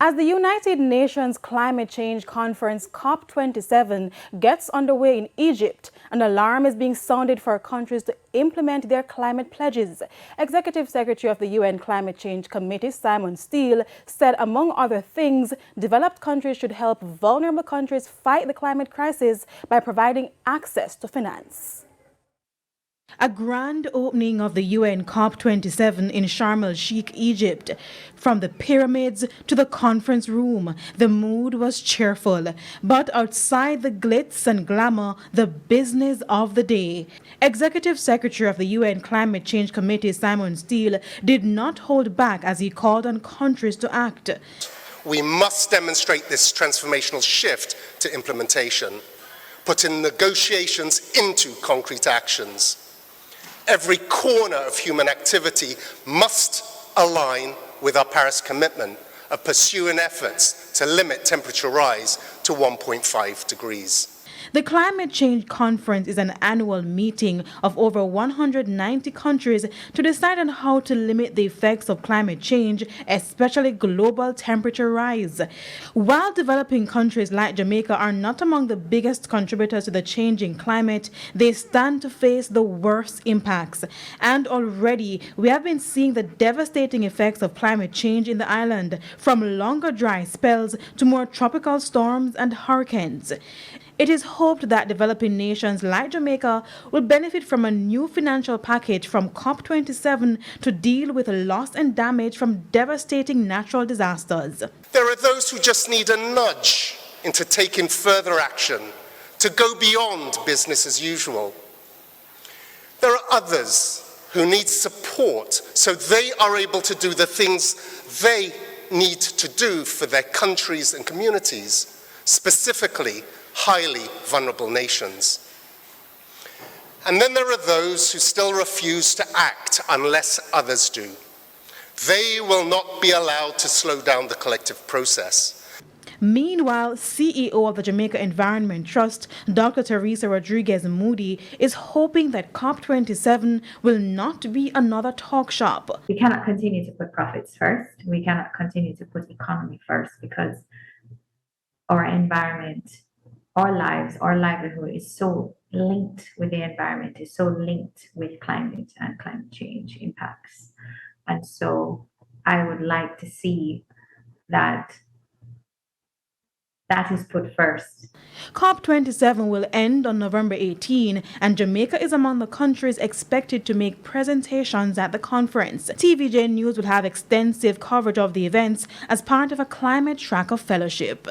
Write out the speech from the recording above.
As the United Nations Climate Change Conference COP27 gets underway in Egypt, an alarm is being sounded for countries to implement their climate pledges. Executive Secretary of the UN Climate Change Committee, Simon Steele, said, among other things, developed countries should help vulnerable countries fight the climate crisis by providing access to finance. A grand opening of the UN COP27 in Sharm el-Sheikh, Egypt. From the pyramids to the conference room, the mood was cheerful. But outside the glitz and glamour, the business of the day. Executive Secretary of the UN Climate Change Committee, Simon Steele, did not hold back as he called on countries to act. We must demonstrate this transformational shift to implementation, putting negotiations into concrete actions. Every corner of human activity must align with our Paris commitment of pursuing efforts to limit temperature rise to 1.5 degrees. The Climate Change Conference is an annual meeting of over 190 countries to decide on how to limit the effects of climate change, especially global temperature rise. While developing countries like Jamaica are not among the biggest contributors to the changing climate, they stand to face the worst impacts. And already, we have been seeing the devastating effects of climate change in the island, from longer dry spells to more tropical storms and hurricanes. It is hoped that developing nations like Jamaica will benefit from a new financial package from COP27 to deal with loss and damage from devastating natural disasters. There are those who just need a nudge into taking further action, to go beyond business as usual. There are others who need support so they are able to do the things they need to do for their countries and communities, specifically highly vulnerable nations. And then there are those who still refuse to act unless others do. They will not be allowed to slow down the collective process. Meanwhile, CEO of the Jamaica Environment Trust, Dr. Teresa Rodriguez Moody, is hoping that COP27 will not be another talk shop. We cannot continue to put profits first. We cannot continue to put economy first, because our environment, our lives, our livelihood is so linked with the environment, is so linked with climate and climate change impacts. And so I would like to see that is put first. COP27 will end on November 18, and Jamaica is among the countries expected to make presentations at the conference. TVJ News will have extensive coverage of the events as part of a Climate Tracker Fellowship.